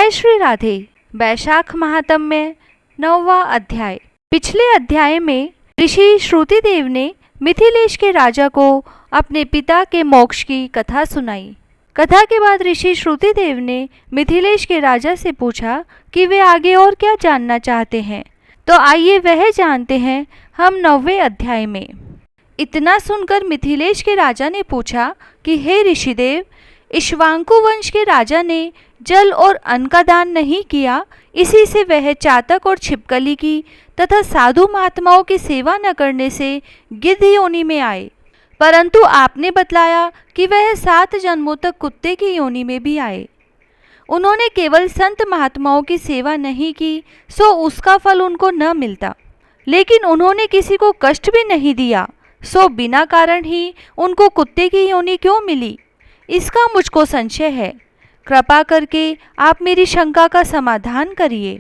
जय श्री राधे। वैशाख महात्म्य 9वां अध्याय। पिछले अध्याय में ऋषि श्रुतिदेव ने मिथिलेश के राजा को अपने पिता के मोक्ष की कथा सुनाई। कथा के बाद ऋषि श्रुतिदेव ने मिथिलेश के राजा से पूछा कि वे आगे और क्या जानना चाहते हैं। तो आइए वह जानते हैं हम 9वें अध्याय में। इतना सुनकर मिथिलेश के राजा ने पूछा कि हे ऋषिदेव, इक्ष्वाकु वंश के राजा ने जल और अन्न का दान नहीं किया, इसी से वह चातक और छिपकली की तथा साधु महात्माओं की सेवा न करने से गिद्ध योनि में आए। परंतु आपने बतलाया कि वह 7 जन्मों तक कुत्ते की योनि में भी आए। उन्होंने केवल संत महात्माओं की सेवा नहीं की, सो उसका फल उनको न मिलता। लेकिन उन्होंने किसी को कष्ट भी नहीं दिया, सो बिना कारण ही उनको कुत्ते की योनि क्यों मिली, इसका मुझको संशय है। कृपा करके आप मेरी शंका का समाधान करिए।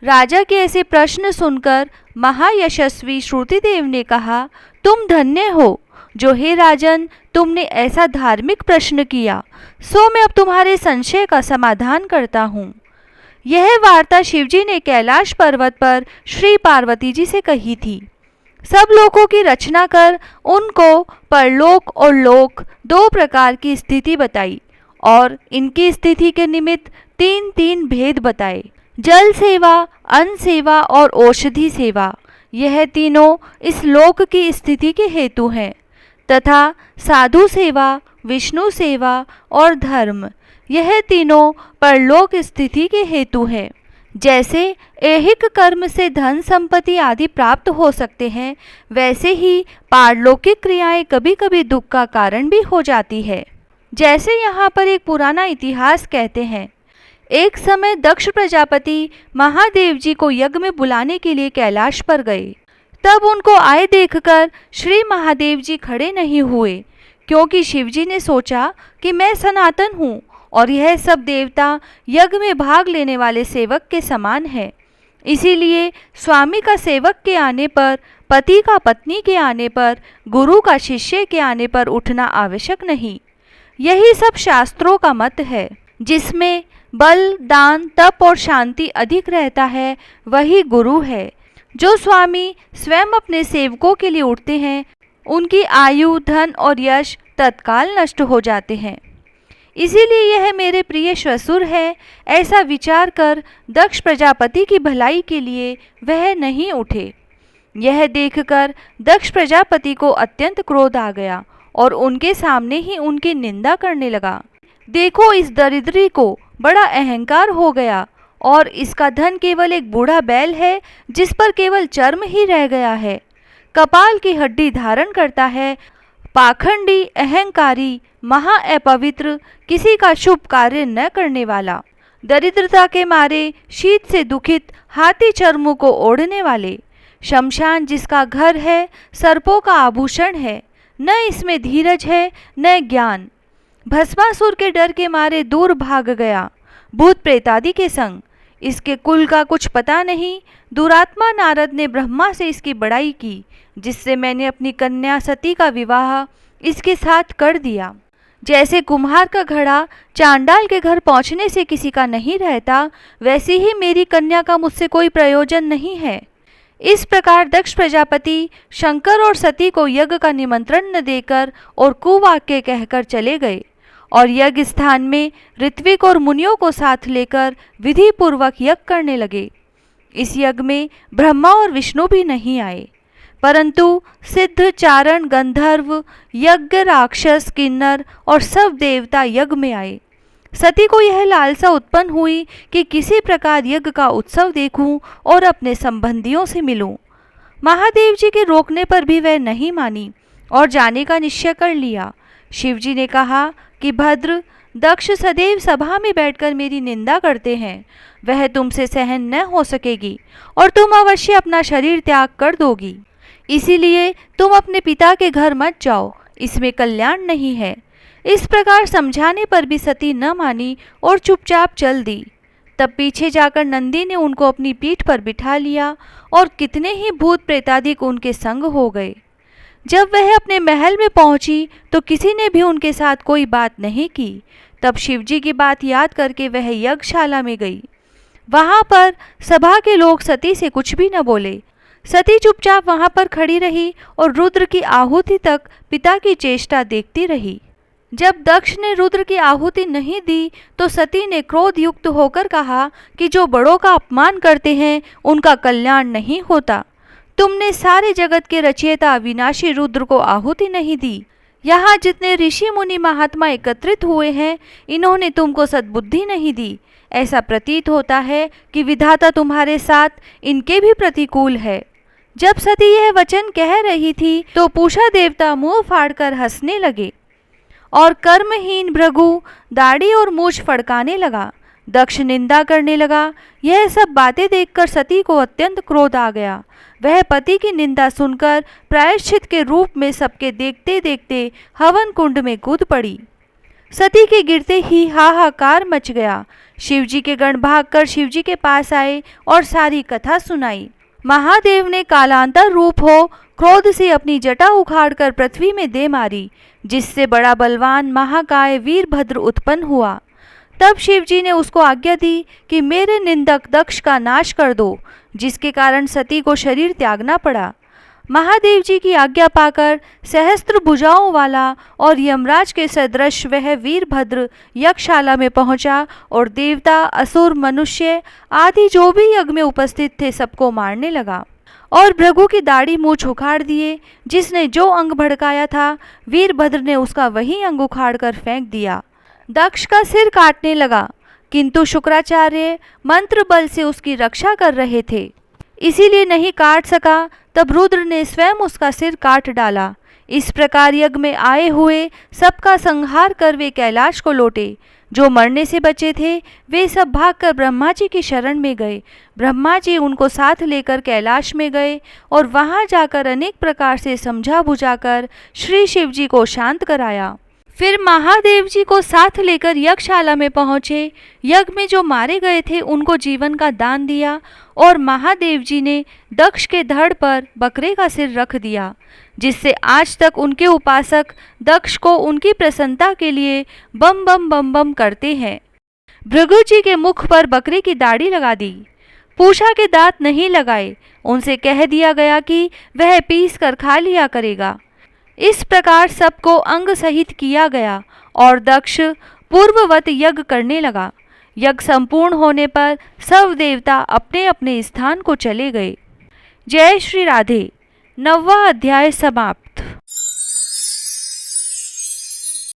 राजा के ऐसे प्रश्न सुनकर महायशस्वी श्रुतिदेव ने कहा, तुम धन्य हो जो हे राजन तुमने ऐसा धार्मिक प्रश्न किया, सो मैं अब तुम्हारे संशय का समाधान करता हूँ। यह वार्ता शिवजी ने कैलाश पर्वत पर श्री पार्वती जी से कही थी। सब लोगों की रचना कर उनको परलोक और लोक 2 प्रकार की स्थिति बताई और इनकी स्थिति के निमित्त 3 भेद बताए। जल सेवा, अन्न सेवा और औषधि सेवा, यह तीनों इस लोक की स्थिति के हेतु हैं, तथा साधु सेवा, विष्णु सेवा और धर्म, यह तीनों परलोक स्थिति के हेतु हैं। जैसे ऐहिक कर्म से धन संपत्ति आदि प्राप्त हो सकते हैं, वैसे ही पारलौकिक क्रियाएं कभी कभी दुख का कारण भी हो जाती है। जैसे यहाँ पर एक पुराना इतिहास कहते हैं, एक समय दक्ष प्रजापति महादेव जी को यज्ञ में बुलाने के लिए कैलाश पर गए। तब उनको आए देखकर श्री महादेव जी खड़े नहीं हुए, क्योंकि शिवजी ने सोचा कि मैं सनातन हूँ और यह सब देवता यज्ञ में भाग लेने वाले सेवक के समान है। इसीलिए स्वामी का सेवक के आने पर, पति का पत्नी के आने पर, गुरु का शिष्य के आने पर उठना आवश्यक नहीं। यही सब शास्त्रों का मत है। जिसमें बल, दान, तप और शांति अधिक रहता है, वही गुरु है। जो स्वामी स्वयं अपने सेवकों के लिए उठते हैं, उनकी आयु, धन और यश तत्काल नष्ट हो जाते हैं। इसीलिए यह मेरे प्रिय श्वशुर है, ऐसा विचार कर दक्ष प्रजापति की भलाई के लिए वह नहीं उठे। यह देखकर दक्ष प्रजापति को अत्यंत क्रोध आ गया और उनके सामने ही उनकी निंदा करने लगा। देखो, इस दरिद्री को बड़ा अहंकार हो गया और इसका धन केवल एक बूढ़ा बैल है, जिस पर केवल चर्म ही रह गया है। कपाल की हड्डी धारण करता है। पाखंडी, अहंकारी, महा अपवित्र, किसी का शुभ कार्य न करने वाला, दरिद्रता के मारे शीत से दुखित, हाथी चर्मों को ओढ़ने वाले, शमशान जिसका घर है, सर्पों का आभूषण है, न इसमें धीरज है न ज्ञान, भस्मासुर के डर के मारे दूर भाग गया, भूत प्रेतादि के संग, इसके कुल का कुछ पता नहीं। दुरात्मा नारद ने ब्रह्मा से इसकी बड़ाई की, जिससे मैंने अपनी कन्या सती का विवाह इसके साथ कर दिया। जैसे कुम्हार का घड़ा चांडाल के घर पहुंचने से किसी का नहीं रहता, वैसे ही मेरी कन्या का मुझसे कोई प्रयोजन नहीं है। इस प्रकार दक्ष प्रजापति शंकर और सती को यज्ञ का निमंत्रण न देकर और कुवाक्य कहकर चले गए और यज्ञ स्थान में ऋत्विक और मुनियों को साथ लेकर विधि पूर्वक यज्ञ करने लगे। इस यज्ञ में ब्रह्मा और विष्णु भी नहीं आए, परंतु सिद्ध, चारण, गंधर्व, यज्ञ, राक्षस, किन्नर और सब देवता यज्ञ में आए। सती को यह लालसा उत्पन्न हुई कि किसी प्रकार यज्ञ का उत्सव देखूं और अपने संबंधियों से मिलूं। महादेव जी के रोकने पर भी वह नहीं मानी और जाने का निश्चय कर लिया। शिवजी ने कहा कि भद्र, दक्ष सदैव सभा में बैठकर मेरी निंदा करते हैं, वह तुमसे सहन न हो सकेगी और तुम अवश्य अपना शरीर त्याग कर दोगी। इसीलिए तुम अपने पिता के घर मत जाओ, इसमें कल्याण नहीं है। इस प्रकार समझाने पर भी सती न मानी और चुपचाप चल दी। तब पीछे जाकर नंदी ने उनको अपनी पीठ पर बिठा लिया और कितने ही भूत प्रेतादिक उनके संग हो गए। जब वह अपने महल में पहुंची तो किसी ने भी उनके साथ कोई बात नहीं की, तब शिवजी की बात याद करके वह यज्ञशाला में गई। वहां पर सभा के लोग सती से कुछ भी न बोले। सती चुपचाप वहां पर खड़ी रही और रुद्र की आहुति तक पिता की चेष्टा देखती रही। जब दक्ष ने रुद्र की आहुति नहीं दी तो सती ने क्रोध युक्त होकर कहा कि जो बड़ों का अपमान करते हैं उनका कल्याण नहीं होता। तुमने सारे जगत के रचयिता अविनाशी रुद्र को आहुति नहीं दी। यहाँ जितने ऋषि मुनि महात्मा एकत्रित हुए हैं, इन्होंने तुमको सद्बुद्धि नहीं दी। ऐसा प्रतीत होता है कि विधाता तुम्हारे साथ इनके भी प्रतिकूल है। जब सती यह वचन कह रही थी तो पूषा देवता मुंह फाड़कर हंसने लगे और कर्महीन भृगु दाढ़ी और मूछ फड़काने लगा। दक्ष निंदा करने लगा। यह सब बातें देखकर सती को अत्यंत क्रोध आ गया। वह पति की निंदा सुनकर प्रायश्चित के रूप में सबके देखते देखते हवन कुंड में कूद पड़ी। सती के गिरते ही हाहाकार मच गया। शिवजी के गण भागकर शिवजी के पास आए और सारी कथा सुनाई। महादेव ने कालांतर रूप हो क्रोध से अपनी जटा उखाड़कर पृथ्वी में दे मारी, जिससे बड़ा बलवान महाकाय वीरभद्र उत्पन्न हुआ। तब शिवजी ने उसको आज्ञा दी कि मेरे निंदक दक्ष का नाश कर दो, जिसके कारण सती को शरीर त्यागना पड़ा। महादेव जी की आज्ञा पाकर सहस्त्र भुजाओं वाला और यमराज के सदृश वह वीरभद्र यज्ञशाला में पहुंचा और देवता, असुर, मनुष्य आदि जो भी यज्ञ में उपस्थित थे सबको मारने लगा और भृगु की दाढ़ी मूछ उखाड़ दिए। जिसने जो अंग भड़काया था वीरभद्र ने उसका वही अंग उखाड़ कर फेंक दिया। दक्ष का सिर काटने लगा, किंतु शुक्राचार्य मंत्र बल से उसकी रक्षा कर रहे थे, इसीलिए नहीं काट सका। तब रुद्र ने स्वयं उसका सिर काट डाला। इस प्रकार यज्ञ में आए हुए सबका संहार कर वे कैलाश को लौटे। जो मरने से बचे थे वे सब भागकर ब्रह्मा जी की शरण में गए। ब्रह्मा जी उनको साथ लेकर कैलाश में गए और वहां जाकर अनेक प्रकार से समझा बुझाकर श्री शिव जी को शांत कराया। फिर महादेव जी को साथ लेकर यज्ञशाला में पहुँचे। यज्ञ में जो मारे गए थे उनको जीवन का दान दिया और महादेव जी ने दक्ष के धड़ पर बकरे का सिर रख दिया, जिससे आज तक उनके उपासक दक्ष को उनकी प्रसन्नता के लिए बम बम बम बम करते हैं। भृगु जी के मुख पर बकरे की दाढ़ी लगा दी। पूषा के दांत नहीं लगाए। उनसे कह दिया गया कि वह पीस कर खा लिया करेगा। इस प्रकार सबको अंग सहित किया गया और दक्ष पूर्ववत यज्ञ करने लगा। यज्ञ संपूर्ण होने पर सब देवता अपने अपने स्थान को चले गए। जय श्री राधे। 9वां अध्याय समाप्त।